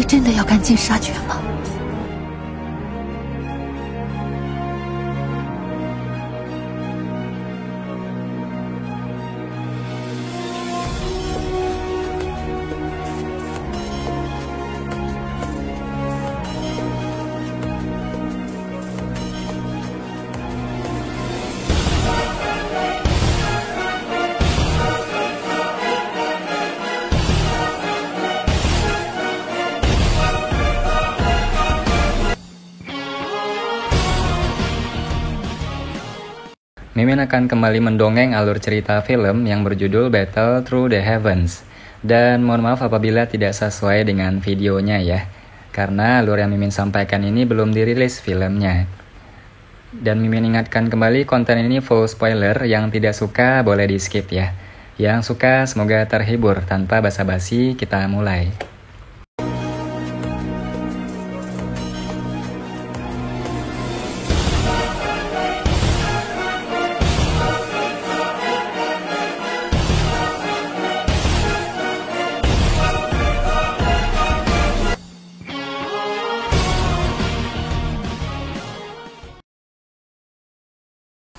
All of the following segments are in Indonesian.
你真的要赶尽杀绝吗？ Mimin akan kembali mendongeng alur cerita film yang berjudul Battle Through the Heavens. Dan mohon maaf apabila tidak sesuai dengan videonya ya, karena alur yang Mimin sampaikan ini belum dirilis filmnya. Dan Mimin ingatkan kembali, konten ini full spoiler, yang tidak suka boleh di skip ya. Yang suka semoga terhibur. Tanpa basa-basi kita mulai.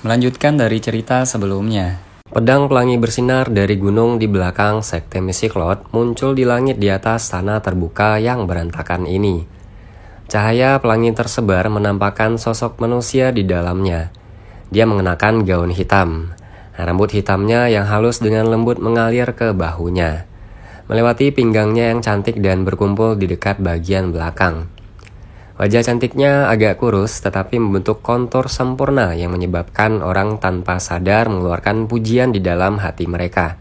Melanjutkan dari cerita sebelumnya. Pedang pelangi bersinar dari gunung di belakang sekte Misiklot muncul di langit di atas tanah terbuka yang berantakan ini. Cahaya pelangi tersebar menampakkan sosok manusia di dalamnya. Dia mengenakan gaun hitam. Rambut hitamnya yang halus dengan lembut mengalir ke bahunya, melewati pinggangnya yang cantik dan berkumpul di dekat bagian belakang. Wajah cantiknya agak kurus tetapi membentuk kontur sempurna yang menyebabkan orang tanpa sadar mengeluarkan pujian di dalam hati mereka.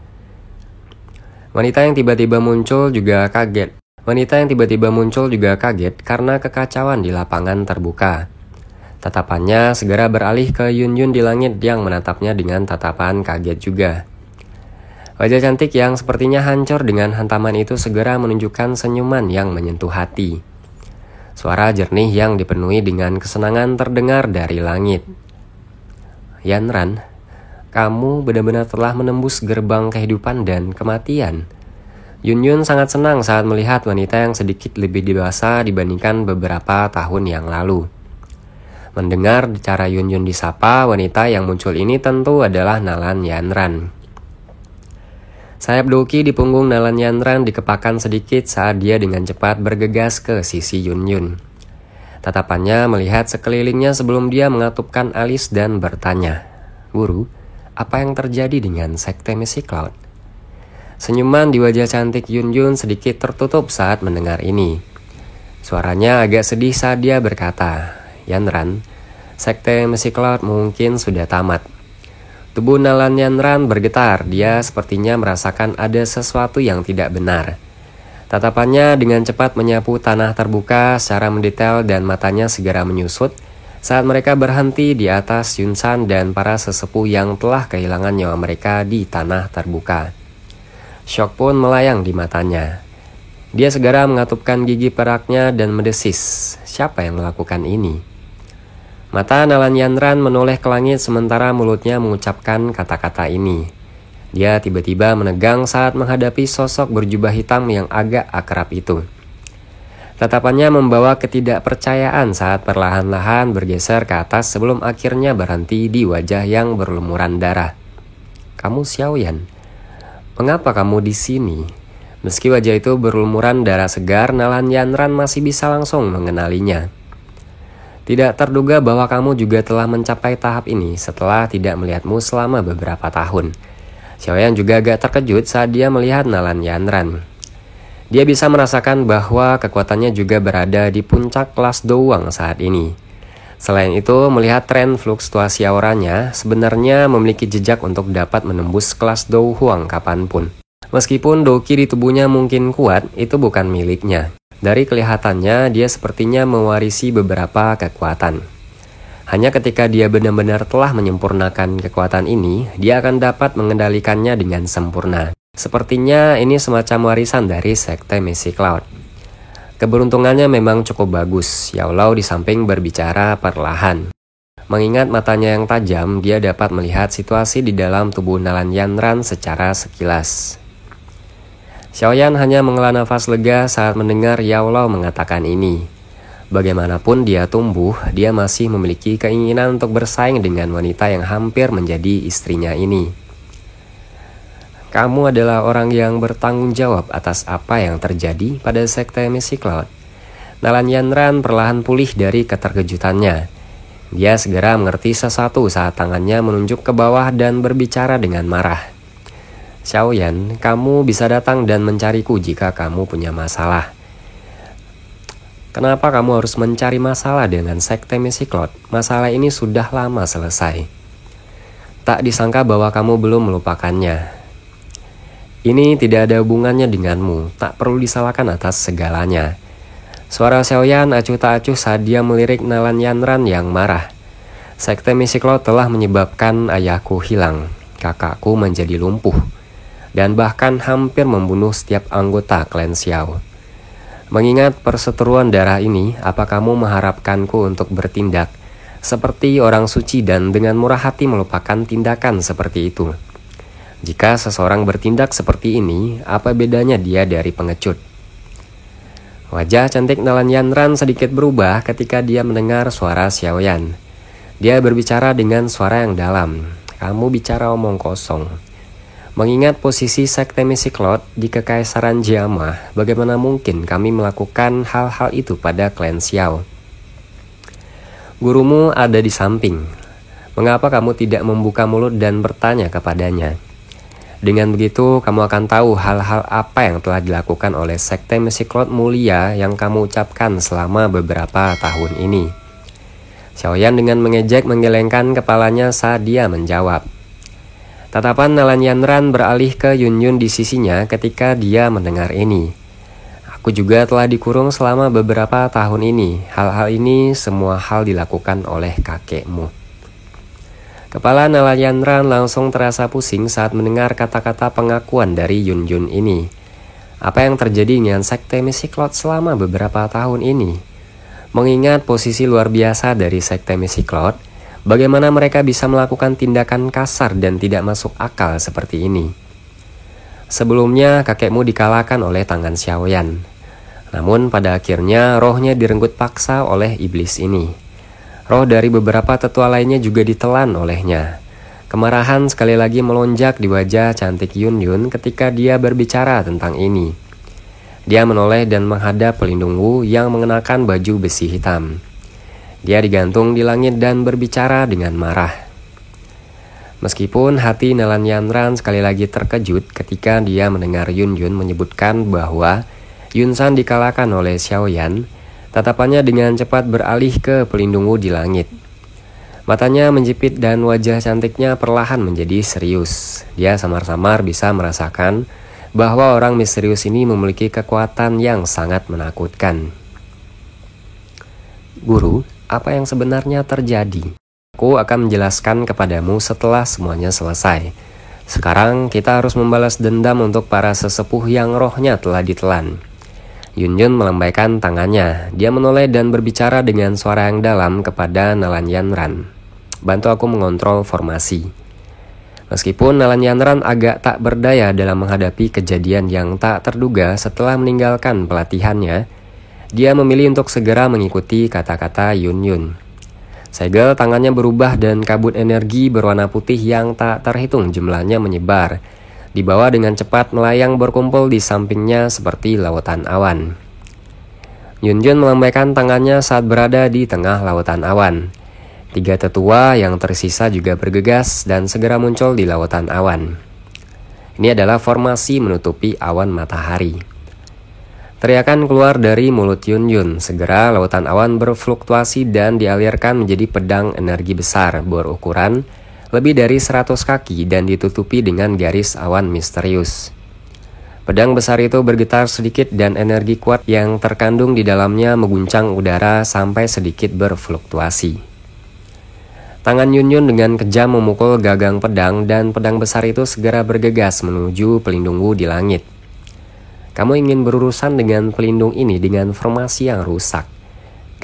Wanita yang tiba-tiba muncul juga kaget. Karena kekacauan di lapangan terbuka. Tatapannya segera beralih ke Yun-Yun di langit yang menatapnya dengan tatapan kaget juga. Wajah cantik yang sepertinya hancur dengan hantaman itu segera menunjukkan senyuman yang menyentuh hati. Suara jernih yang dipenuhi dengan kesenangan terdengar dari langit. Yanran, kamu benar-benar telah menembus gerbang kehidupan dan kematian. Yun-Yun sangat senang saat melihat wanita yang sedikit lebih dewasa dibandingkan beberapa tahun yang lalu. Mendengar cara Yun-Yun disapa, wanita yang muncul ini tentu adalah Nalan Yanran. Sayap Doki di punggung Nalan Yanran dikepakkan sedikit saat dia dengan cepat bergegas ke sisi Yun-Yun. Tatapannya melihat sekelilingnya sebelum dia mengatupkan alis dan bertanya, "Guru, apa yang terjadi dengan sekte Misiklot?" Senyuman di wajah cantik Yun-Yun sedikit tertutup saat mendengar ini. Suaranya agak sedih saat dia berkata, "Yanran, sekte Misiklot mungkin sudah tamat." Tubuh Nalan Yanran bergetar, dia sepertinya merasakan ada sesuatu yang tidak benar. Tatapannya dengan cepat menyapu tanah terbuka secara mendetail dan matanya segera menyusut saat mereka berhenti di atas Yunsan dan para sesepuh yang telah kehilangan nyawa mereka di tanah terbuka. Syok pun melayang di matanya. Dia segera mengatupkan gigi peraknya dan mendesis, "Siapa yang melakukan ini?" Mata Nalan Yanran menoleh ke langit sementara mulutnya mengucapkan kata-kata ini. Dia tiba-tiba menegang saat menghadapi sosok berjubah hitam yang agak akrab itu. Tatapannya membawa ketidakpercayaan saat perlahan-lahan bergeser ke atas sebelum akhirnya berhenti di wajah yang berlumuran darah. "Kamu Xiaoyan, mengapa kamu di sini?" Meski wajah itu berlumuran darah segar, Nalan Yanran masih bisa langsung mengenalinya. "Tidak terduga bahwa kamu juga telah mencapai tahap ini setelah tidak melihatmu selama beberapa tahun." Xiaoyan juga agak terkejut saat dia melihat Nalan Yanran. Dia bisa merasakan bahwa kekuatannya juga berada di puncak kelas Douang saat ini. Selain itu, melihat tren fluktuasi auranya sebenarnya memiliki jejak untuk dapat menembus kelas Dou Huang kapanpun. Meskipun doki di tubuhnya mungkin kuat, itu bukan miliknya. Dari kelihatannya, dia sepertinya mewarisi beberapa kekuatan. Hanya ketika dia benar-benar telah menyempurnakan kekuatan ini, dia akan dapat mengendalikannya dengan sempurna. Sepertinya ini semacam warisan dari sekte Misiklot. Keberuntungannya memang cukup bagus, Yao di samping berbicara perlahan. Mengingat matanya yang tajam, dia dapat melihat situasi di dalam tubuh Nalan Yanran secara sekilas. Xiaoyan hanya menghela nafas lega saat mendengar Yao Lao mengatakan ini. Bagaimanapun dia tumbuh, dia masih memiliki keinginan untuk bersaing dengan wanita yang hampir menjadi istrinya ini. Kamu adalah orang yang bertanggung jawab atas apa yang terjadi pada sekte Missy Cloud. Nalan Yanran perlahan pulih dari keterkejutannya. Dia segera mengerti sesuatu saat tangannya menunjuk ke bawah dan berbicara dengan marah. Xiaoyan, kamu bisa datang dan mencariku jika kamu punya masalah. Kenapa kamu harus mencari masalah dengan sekte Missy Cloud? Masalah ini sudah lama selesai. Tak disangka bahwa kamu belum melupakannya. Ini tidak ada hubungannya denganmu, tak perlu disalahkan atas segalanya. Suara Xiaoyan acuh tak acuh saat dia melirik Nalan Yanran yang marah. Sekte Missy Cloud telah menyebabkan ayahku hilang, kakakku menjadi lumpuh, dan bahkan hampir membunuh setiap anggota klan Xiao. Mengingat perseteruan darah ini, apa kamu mengharapkanku untuk bertindak seperti orang suci dan dengan murah hati melupakan tindakan seperti itu? Jika seseorang bertindak seperti ini, apa bedanya dia dari pengecut? Wajah cantik Nalan Yanran sedikit berubah ketika dia mendengar suara Xiaoyan. Dia berbicara dengan suara yang dalam. Kamu bicara omong kosong. Mengingat posisi sekte Missy Cloud di Kekaisaran Jiamah, bagaimana mungkin kami melakukan hal-hal itu pada klan Xiao? Gurumu ada di samping. Mengapa kamu tidak membuka mulut dan bertanya kepadanya? Dengan begitu, kamu akan tahu hal-hal apa yang telah dilakukan oleh sekte Missy Cloud mulia yang kamu ucapkan selama beberapa tahun ini. Xiaoyan dengan mengejek menggelengkan kepalanya saat dia menjawab. Tatapan Nalan Yanran beralih ke Yunyun di sisinya ketika dia mendengar ini. Aku juga telah dikurung selama beberapa tahun ini. Hal-hal ini semua hal dilakukan oleh kakekmu. Kepala Nalan Yanran langsung terasa pusing saat mendengar kata-kata pengakuan dari Yunyun ini. Apa yang terjadi dengan sekte Missy Cloud selama beberapa tahun ini? Mengingat posisi luar biasa dari sekte Missy Cloud, bagaimana mereka bisa melakukan tindakan kasar dan tidak masuk akal seperti ini? Sebelumnya kakekmu dikalahkan oleh tangan Xiaoyan. Namun pada akhirnya rohnya direnggut paksa oleh iblis ini. Roh dari beberapa tetua lainnya juga ditelan olehnya. Kemarahan sekali lagi melonjak di wajah cantik Yunyun ketika dia berbicara tentang ini. Dia menoleh dan menghadap pelindung Wu yang mengenakan baju besi hitam. Dia digantung di langit dan berbicara dengan marah. Meskipun hati Nalan Yanran sekali lagi terkejut ketika dia mendengar Yunyun menyebutkan bahwa Yunsan dikalahkan oleh Xiaoyan, tatapannya dengan cepat beralih ke pelindung Wu di langit. Matanya menjepit dan wajah cantiknya perlahan menjadi serius. Dia samar-samar bisa merasakan bahwa orang misterius ini memiliki kekuatan yang sangat menakutkan. Guru, apa yang sebenarnya terjadi? Aku akan menjelaskan kepadamu setelah semuanya selesai. Sekarang kita harus membalas dendam untuk para sesepuh yang rohnya telah ditelan. Yunyun melambaikan tangannya. Dia menoleh dan berbicara dengan suara yang dalam kepada Nalan Yanran. Bantu aku mengontrol formasi. Meskipun Nalan Yanran agak tak berdaya dalam menghadapi kejadian yang tak terduga setelah meninggalkan pelatihannya, dia memilih untuk segera mengikuti kata-kata Yunyun. Segel tangannya berubah dan kabut energi berwarna putih yang tak terhitung jumlahnya menyebar. Di bawah dengan cepat melayang berkumpul di sampingnya seperti lautan awan. Yunyun melambaikan tangannya saat berada di tengah lautan awan. 3 tetua yang tersisa juga bergegas dan segera muncul di lautan awan. Ini adalah formasi menutupi awan matahari. Teriakan keluar dari mulut Yunyun. Segera lautan awan berfluktuasi dan dialirkan menjadi pedang energi besar berukuran lebih dari 100 kaki dan ditutupi dengan garis awan misterius. Pedang besar itu bergetar sedikit dan energi kuat yang terkandung di dalamnya mengguncang udara sampai sedikit berfluktuasi. Tangan Yunyun dengan kejam memukul gagang pedang dan pedang besar itu segera bergegas menuju pelindung Wu di langit. Kamu ingin berurusan dengan pelindung ini dengan formasi yang rusak.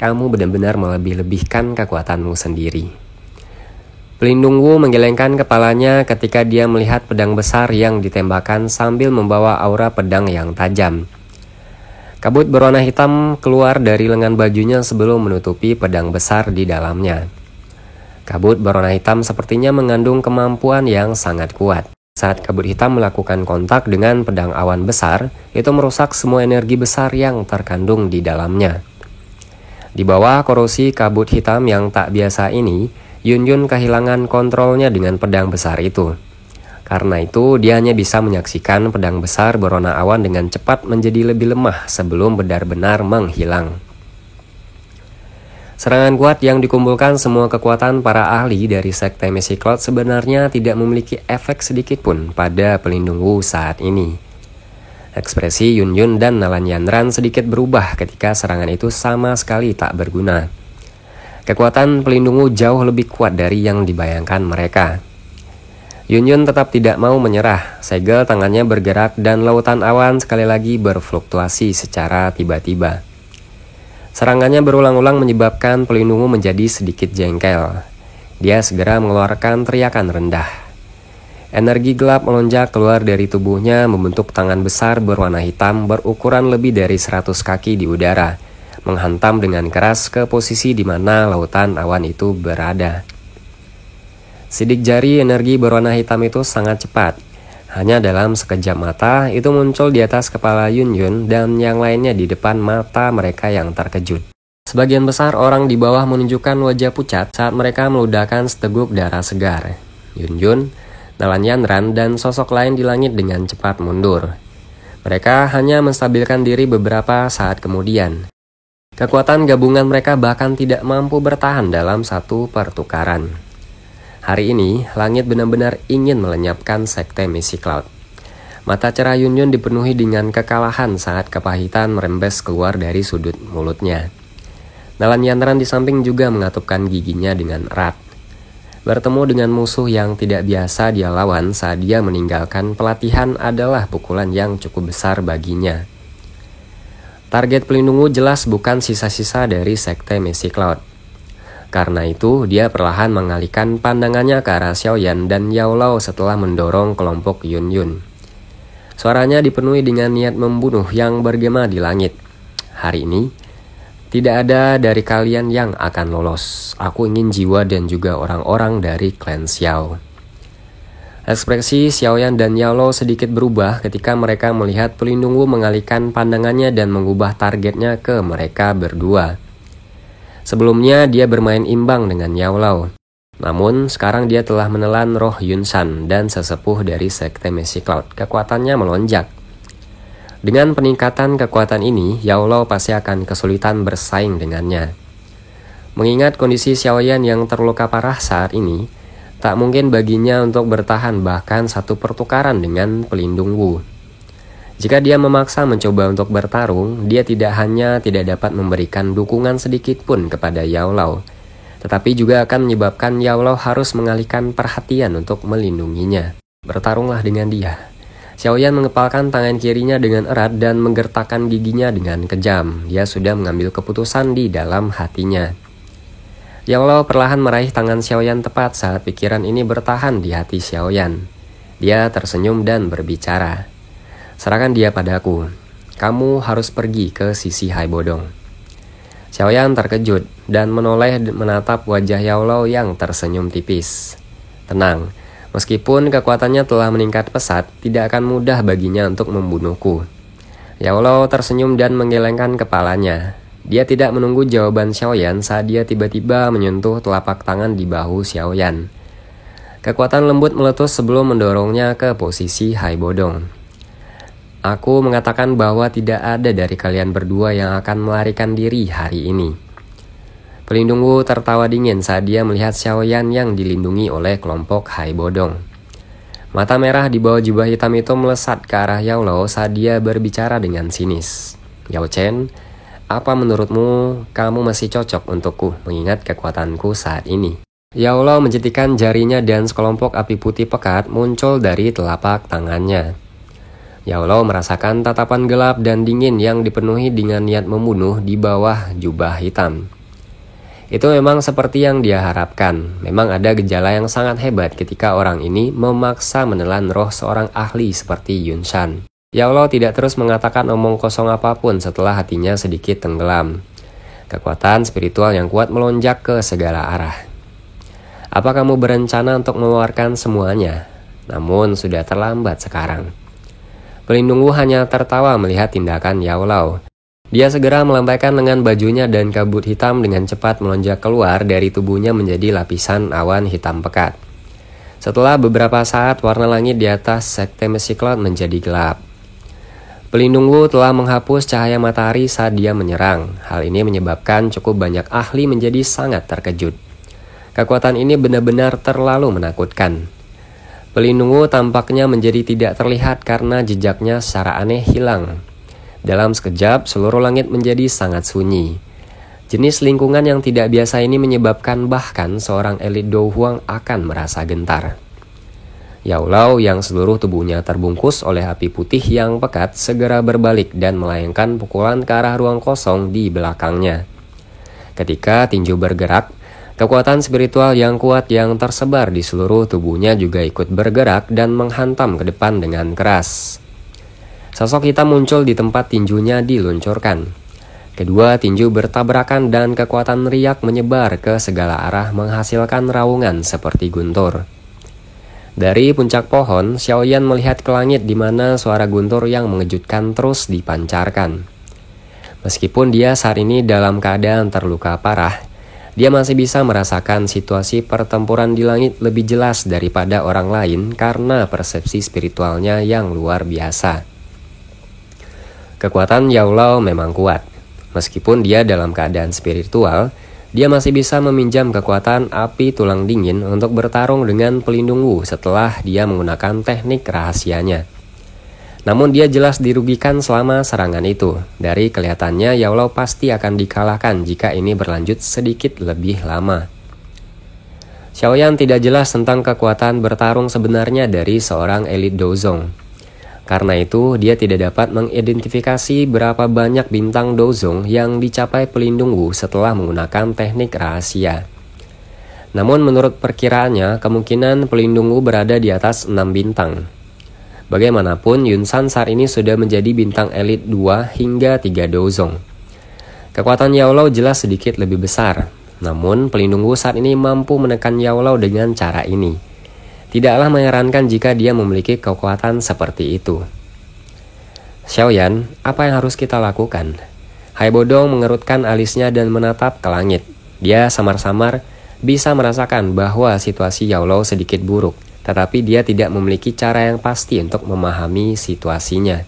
Kamu benar-benar melebih-lebihkan kekuatanmu sendiri. Pelindung Wu menggelengkan kepalanya ketika dia melihat pedang besar yang ditembakkan sambil membawa aura pedang yang tajam. Kabut berwarna hitam keluar dari lengan bajunya sebelum menutupi pedang besar di dalamnya. Kabut berwarna hitam sepertinya mengandung kemampuan yang sangat kuat. Saat kabut hitam melakukan kontak dengan pedang awan besar, itu merusak semua energi besar yang terkandung di dalamnya. Di bawah korosi kabut hitam yang tak biasa ini, Yun kehilangan kontrolnya dengan pedang besar itu. Karena itu, dia hanya bisa menyaksikan pedang besar berwarna awan dengan cepat menjadi lebih lemah sebelum benar-benar menghilang. Serangan kuat yang dikumpulkan semua kekuatan para ahli dari sekte Missy Cloud sebenarnya tidak memiliki efek sedikit pun pada pelindung Wu saat ini. Ekspresi Yun dan Nalan Yanran sedikit berubah ketika serangan itu sama sekali tak berguna. Kekuatan pelindung Wu jauh lebih kuat dari yang dibayangkan mereka. Yun tetap tidak mau menyerah. Segel tangannya bergerak dan lautan awan sekali lagi berfluktuasi secara tiba-tiba. Serangannya berulang-ulang menyebabkan pelindung Wu menjadi sedikit jengkel. Dia segera mengeluarkan teriakan rendah. Energi gelap melonjak keluar dari tubuhnya membentuk tangan besar berwarna hitam berukuran lebih dari 100 kaki di udara, menghantam dengan keras ke posisi di mana lautan awan itu berada. Sidik jari energi berwarna hitam itu sangat cepat. Hanya dalam sekejap mata, itu muncul di atas kepala Yun dan yang lainnya di depan mata mereka yang terkejut. Sebagian besar orang di bawah menunjukkan wajah pucat saat mereka meludahkan seteguk darah segar. Yun, Nalan Yanran, dan sosok lain di langit dengan cepat mundur. Mereka hanya menstabilkan diri beberapa saat kemudian. Kekuatan gabungan mereka bahkan tidak mampu bertahan dalam satu pertukaran. Hari ini, langit benar-benar ingin melenyapkan sekte Missy Cloud. Mata cerah Yun dipenuhi dengan kekalahan saat kepahitan merembes keluar dari sudut mulutnya. Nalan Yanran di samping juga mengatupkan giginya dengan erat. Bertemu dengan musuh yang tidak biasa dia lawan saat dia meninggalkan pelatihan adalah pukulan yang cukup besar baginya. Target pelindung Wu jelas bukan sisa-sisa dari sekte Missy Cloud. Karena itu, dia perlahan mengalihkan pandangannya ke arah Xiaoyan dan Yao Lao setelah mendorong kelompok Yun. Suaranya dipenuhi dengan niat membunuh yang bergema di langit. Hari ini, tidak ada dari kalian yang akan lolos. Aku ingin jiwa dan juga orang-orang dari klan Xiao. Ekspresi Xiaoyan dan Yao Lao sedikit berubah ketika mereka melihat pelindung Wu mengalihkan pandangannya dan mengubah targetnya ke mereka berdua. Sebelumnya dia bermain imbang dengan Yao Lao. Namun sekarang dia telah menelan roh Yun Shan dan sesepuh dari sekte Missy Cloud. Kekuatannya melonjak. Dengan peningkatan kekuatan ini, Yao Lao pasti akan kesulitan bersaing dengannya. Mengingat kondisi Xiaoyan yang terluka parah saat ini, tak mungkin baginya untuk bertahan bahkan satu pertukaran dengan pelindung Wu. Jika dia memaksa mencoba untuk bertarung, dia tidak hanya tidak dapat memberikan dukungan sedikit pun kepada Yao Lao, tetapi juga akan menyebabkan Yao Lao harus mengalihkan perhatian untuk melindunginya. Bertarunglah dengan dia. Xiaoyan mengepalkan tangan kirinya dengan erat dan menggertakkan giginya dengan kejam. Dia sudah mengambil keputusan di dalam hatinya. Yao Lao perlahan meraih tangan Xiaoyan tepat saat pikiran ini bertahan di hati Xiaoyan. Dia tersenyum dan berbicara. Serahkan dia padaku. Kamu harus pergi ke sisi Hai Bodong. Xiaoyan terkejut dan menoleh menatap wajah Yao Lao yang tersenyum tipis. Tenang, meskipun kekuatannya telah meningkat pesat, tidak akan mudah baginya untuk membunuhku. Yao Lao tersenyum dan menggelengkan kepalanya. Dia tidak menunggu jawaban Xiaoyan saat dia tiba-tiba menyentuh telapak tangan di bahu Xiaoyan. Kekuatan lembut meletus sebelum mendorongnya ke posisi Hai Bodong. Aku mengatakan bahwa tidak ada dari kalian berdua yang akan melarikan diri hari ini. Pelindung Wu tertawa dingin saat dia melihat Xiaoyan yang dilindungi oleh kelompok Hai Bodong. Mata merah di bawah jubah hitam itu melesat ke arah Yao Lao saat dia berbicara dengan sinis. Yao Chen, apa menurutmu kamu masih cocok untukku mengingat kekuatanku saat ini? Yao Lao mencetikkan jarinya dan sekelompok api putih pekat muncul dari telapak tangannya. Yao Lao merasakan tatapan gelap dan dingin yang dipenuhi dengan niat membunuh di bawah jubah hitam. Itu memang seperti yang dia harapkan. Memang ada gejala yang sangat hebat ketika orang ini memaksa menelan roh seorang ahli seperti Yun Shan. Yao Lao tidak terus mengatakan omong kosong apapun setelah hatinya sedikit tenggelam. Kekuatan spiritual yang kuat melonjak ke segala arah. Apa kamu berencana untuk mengeluarkan semuanya? Namun sudah terlambat sekarang. Pelindung Wu hanya tertawa melihat tindakan Yao Lao. Dia segera melambaikan lengan bajunya dan kabut hitam dengan cepat melonjak keluar dari tubuhnya menjadi lapisan awan hitam pekat. Setelah beberapa saat, warna langit di atas sekte Messi Cloud menjadi gelap. Pelindung Wu telah menghapus cahaya matahari saat dia menyerang. Hal ini menyebabkan cukup banyak ahli menjadi sangat terkejut. Kekuatan ini benar-benar terlalu menakutkan. Pelindung Wu tampaknya menjadi tidak terlihat karena jejaknya secara aneh hilang. Dalam sekejap, seluruh langit menjadi sangat sunyi. Jenis lingkungan yang tidak biasa ini menyebabkan bahkan seorang elit Dou Huang akan merasa gentar. Yao Lao yang seluruh tubuhnya terbungkus oleh api putih yang pekat segera berbalik dan melayangkan pukulan ke arah ruang kosong di belakangnya. Ketika tinju bergerak, kekuatan spiritual yang kuat yang tersebar di seluruh tubuhnya juga ikut bergerak dan menghantam ke depan dengan keras. Sosok hitam muncul di tempat tinjunya diluncurkan. Kedua tinju bertabrakan dan kekuatan riak menyebar ke segala arah menghasilkan raungan seperti guntur. Dari puncak pohon, Xiaoyan melihat ke langit di mana suara guntur yang mengejutkan terus dipancarkan. Meskipun dia saat ini dalam keadaan terluka parah, dia masih bisa merasakan situasi pertempuran di langit lebih jelas daripada orang lain karena persepsi spiritualnya yang luar biasa. Kekuatan Yao Lao memang kuat. Meskipun dia dalam keadaan spiritual, dia masih bisa meminjam kekuatan api tulang dingin untuk bertarung dengan pelindung Wu setelah dia menggunakan teknik rahasianya. Namun dia jelas dirugikan selama serangan itu. Dari kelihatannya Yao Lao pasti akan dikalahkan jika ini berlanjut sedikit lebih lama. Xiaoyan tidak jelas tentang kekuatan bertarung sebenarnya dari seorang elit Douzong. Karena itu, dia tidak dapat mengidentifikasi berapa banyak bintang Douzong yang dicapai pelindung Wu setelah menggunakan teknik rahasia. Namun menurut perkiraannya, kemungkinan pelindung Wu berada di atas 6 bintang. Bagaimanapun, Yun Shan saat ini sudah menjadi bintang elit 2 hingga 3 Douzong. Kekuatan Yao Lao jelas sedikit lebih besar. Namun, pelindung Wu saat ini mampu menekan Yao Lao dengan cara ini. Tidaklah mengherankan jika dia memiliki kekuatan seperti itu. Xiaoyan, apa yang harus kita lakukan? Hai Bodong mengerutkan alisnya dan menatap ke langit. Dia samar-samar bisa merasakan bahwa situasi Yao Lao sedikit buruk, tetapi dia tidak memiliki cara yang pasti untuk memahami situasinya.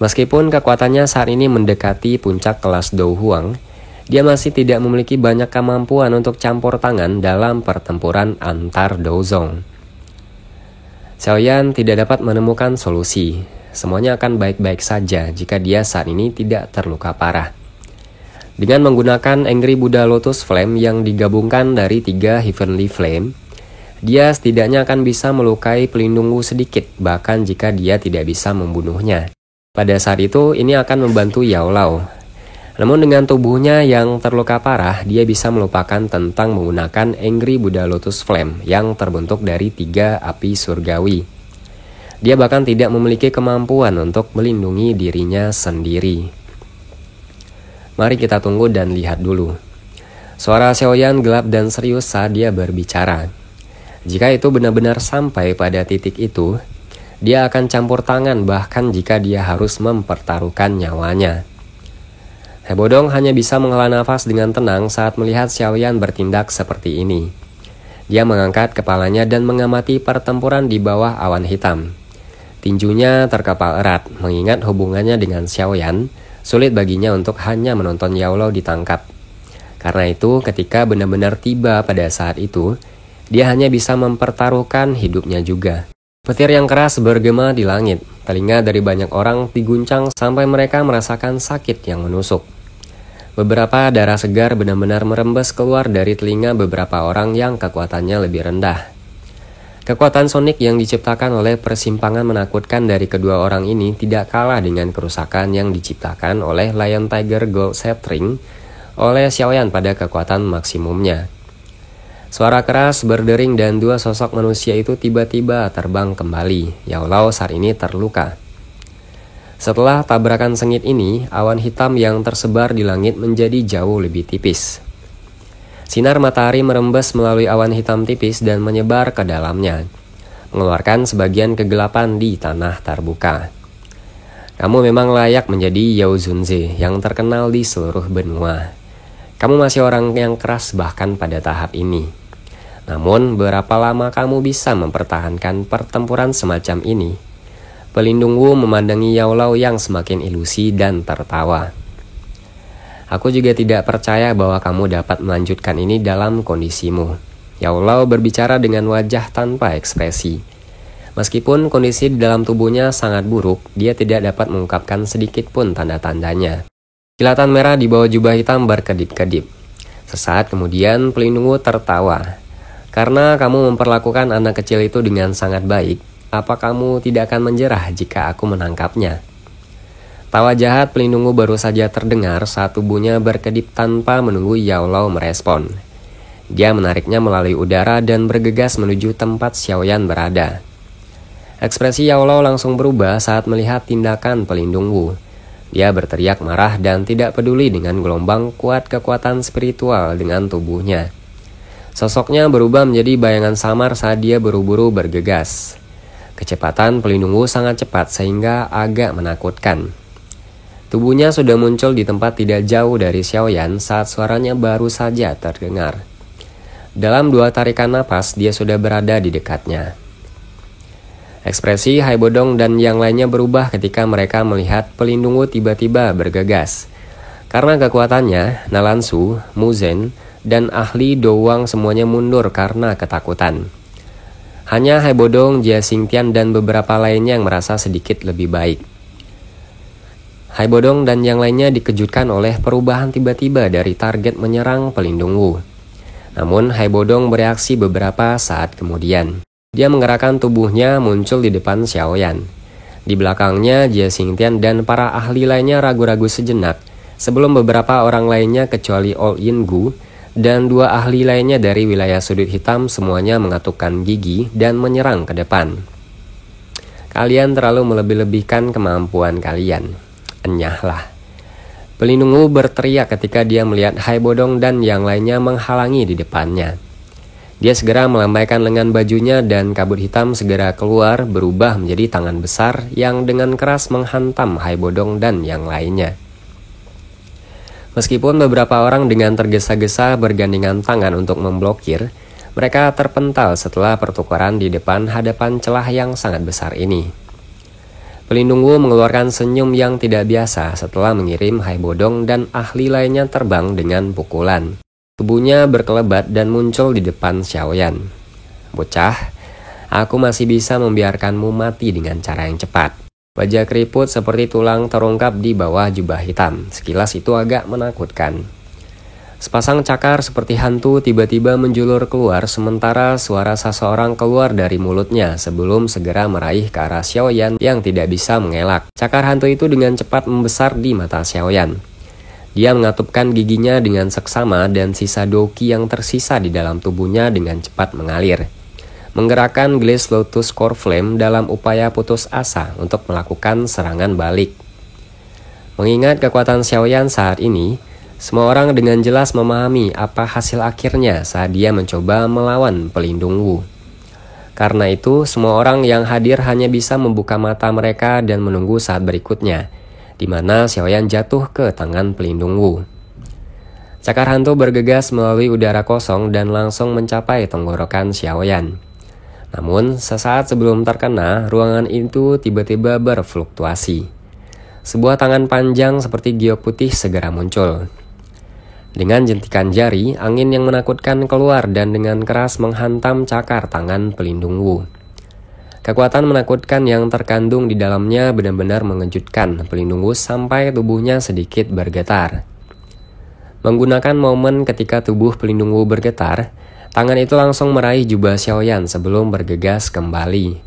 Meskipun kekuatannya saat ini mendekati puncak kelas Dou Huang, dia masih tidak memiliki banyak kemampuan untuk campur tangan dalam pertempuran antar Douzong. Xiaoyan tidak dapat menemukan solusi. Semuanya akan baik-baik saja jika dia saat ini tidak terluka parah. Dengan menggunakan Angry Buddha Lotus Flame yang digabungkan dari 3 Heavenly Flame, dia setidaknya akan bisa melukai pelindung Wu sedikit, bahkan jika dia tidak bisa membunuhnya. Pada saat itu, ini akan membantu Yao Lao. Namun dengan tubuhnya yang terluka parah, dia bisa melupakan tentang menggunakan Angry Buddha Lotus Flame yang terbentuk dari 3 api surgawi. Dia bahkan tidak memiliki kemampuan untuk melindungi dirinya sendiri. Mari kita tunggu dan lihat dulu. Suara Xiaoyan gelap dan serius saat dia berbicara. Jika itu benar-benar sampai pada titik itu, dia akan campur tangan bahkan jika dia harus mempertaruhkan nyawanya. Hai Bodong hanya bisa menghela nafas dengan tenang saat melihat Xiaoyan bertindak seperti ini. Dia mengangkat kepalanya dan mengamati pertempuran di bawah awan hitam. Tinjunya terkepal erat, mengingat hubungannya dengan Xiaoyan, sulit baginya untuk hanya menonton Yao Lao ditangkap. Karena itu, ketika benar-benar tiba pada saat itu, dia hanya bisa mempertaruhkan hidupnya juga. Petir yang keras bergema di langit, telinga dari banyak orang diguncang sampai mereka merasakan sakit yang menusuk. Beberapa darah segar benar-benar merembes keluar dari telinga beberapa orang yang kekuatannya lebih rendah. Kekuatan sonik yang diciptakan oleh persimpangan menakutkan dari kedua orang ini tidak kalah dengan kerusakan yang diciptakan oleh Lion Tiger Gold Set Ring oleh Xiaoyan pada kekuatan maksimumnya. Suara keras berdering dan dua sosok manusia itu tiba-tiba terbang kembali. Yao Lao saat ini terluka. Setelah tabrakan sengit ini, awan hitam yang tersebar di langit menjadi jauh lebih tipis. Sinar matahari merembes melalui awan hitam tipis dan menyebar ke dalamnya, mengeluarkan sebagian kegelapan di tanah terbuka. Kamu memang layak menjadi Yao Zunze yang terkenal di seluruh benua. Kamu masih orang yang keras bahkan pada tahap ini. Namun, berapa lama kamu bisa mempertahankan pertempuran semacam ini? Pelindung Wu memandangi Yao Lao yang semakin ilusi dan tertawa. Aku juga tidak percaya bahwa kamu dapat melanjutkan ini dalam kondisimu. Yao Lao berbicara dengan wajah tanpa ekspresi. Meskipun kondisi di dalam tubuhnya sangat buruk, dia tidak dapat mengungkapkan sedikit pun tanda-tandanya. Kilatan merah di bawah jubah hitam berkedip-kedip. Sesaat kemudian pelindung Wu tertawa. Karena kamu memperlakukan anak kecil itu dengan sangat baik, apa kamu tidak akan menjerah jika aku menangkapnya? Tawa jahat pelindung Wu baru saja terdengar saat tubuhnya berkedip tanpa menunggu Yao Lao merespon. Dia menariknya melalui udara dan bergegas menuju tempat Xiaoyan berada. Ekspresi Yao Lao langsung berubah saat melihat tindakan pelindung Wu. Dia berteriak marah dan tidak peduli dengan gelombang kuat kekuatan spiritual dengan tubuhnya. Sosoknya berubah menjadi bayangan samar saat dia buru-buru bergegas. Kecepatan pelindung Wu sangat cepat sehingga agak menakutkan. Tubuhnya sudah muncul di tempat tidak jauh dari Xiaoyan saat suaranya baru saja terdengar. Dalam 2 tarikan napas, dia sudah berada di dekatnya. Ekspresi Hai Bodong dan yang lainnya berubah ketika mereka melihat pelindung Wu tiba-tiba bergegas. Karena kekuatannya, Nalansu, Muzhen, dan ahli Dowang semuanya mundur karena ketakutan. Hanya Hai Bodong, Jia Xingtian, dan beberapa lainnya yang merasa sedikit lebih baik. Hai Bodong dan yang lainnya dikejutkan oleh perubahan tiba-tiba dari target menyerang pelindung Wu. Namun Hai Bodong bereaksi beberapa saat kemudian. Dia menggerakkan tubuhnya muncul di depan Xiaoyan. Di belakangnya Jia Xingtian dan para ahli lainnya ragu-ragu sejenak sebelum beberapa orang lainnya kecuali All Yin Gu dan 2 ahli lainnya dari wilayah sudut hitam semuanya mengatukkan gigi dan menyerang ke depan. Kalian terlalu melebih-lebihkan kemampuan kalian. Enyahlah. Pelindung Wu berteriak ketika dia melihat Hai Bodong dan yang lainnya menghalangi di depannya. Dia segera melambaikan lengan bajunya dan kabut hitam segera keluar berubah menjadi tangan besar yang dengan keras menghantam Hai Bodong dan yang lainnya. Meskipun beberapa orang dengan tergesa-gesa bergandengan tangan untuk memblokir, mereka terpental setelah pertukaran di depan hadapan celah yang sangat besar ini. Pelindung Wu mengeluarkan senyum yang tidak biasa setelah mengirim Hai Bodong dan ahli lainnya terbang dengan pukulan. Tubuhnya berkelebat dan muncul di depan Xiaoyan. Bocah, aku masih bisa membiarkanmu mati dengan cara yang cepat. Wajah keriput seperti tulang terungkap di bawah jubah hitam. Sekilas itu agak menakutkan. Sepasang cakar seperti hantu tiba-tiba menjulur keluar sementara suara seseorang keluar dari mulutnya sebelum segera meraih ke arah Xiaoyan yang tidak bisa mengelak. Cakar hantu itu dengan cepat membesar di mata Xiaoyan. Dia mengatupkan giginya dengan seksama dan sisa doki yang tersisa di dalam tubuhnya dengan cepat mengalir. Menggerakkan Glaze Lotus Core Flame dalam upaya putus asa untuk melakukan serangan balik. Mengingat kekuatan Xiaoyan saat ini, semua orang dengan jelas memahami apa hasil akhirnya saat dia mencoba melawan pelindung Wu. Karena itu, semua orang yang hadir hanya bisa membuka mata mereka dan menunggu saat berikutnya, di mana Xiaoyan jatuh ke tangan pelindung Wu. Cakar hantu bergegas melalui udara kosong dan langsung mencapai tenggorokan Xiaoyan. Namun, sesaat sebelum terkena, ruangan itu tiba-tiba berfluktuasi. Sebuah tangan panjang seperti giok putih segera muncul. Dengan jentikan jari, angin yang menakutkan keluar dan dengan keras menghantam cakar tangan pelindung Wu. Kekuatan menakutkan yang terkandung di dalamnya benar-benar mengejutkan pelindung Wu sampai tubuhnya sedikit bergetar. Menggunakan momen ketika tubuh pelindung Wu bergetar, tangan itu langsung meraih jubah Xiaoyan sebelum bergegas kembali.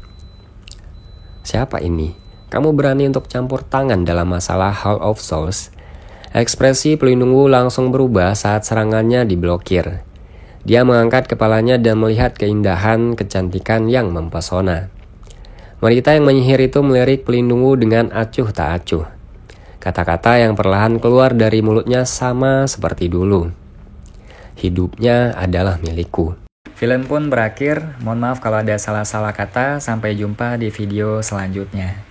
Siapa ini? Kamu berani untuk campur tangan dalam masalah Hall of Souls? Ekspresi Pelindung Wu langsung berubah saat serangannya diblokir. Dia mengangkat kepalanya dan melihat keindahan kecantikan yang mempesona. Wanita yang menyihir itu melirik Pelindung Wu dengan acuh tak acuh. Kata-kata yang perlahan keluar dari mulutnya sama seperti dulu. Hidupnya adalah milikku. Film pun berakhir. Mohon maaf kalau ada salah-salah kata. Sampai jumpa di video selanjutnya.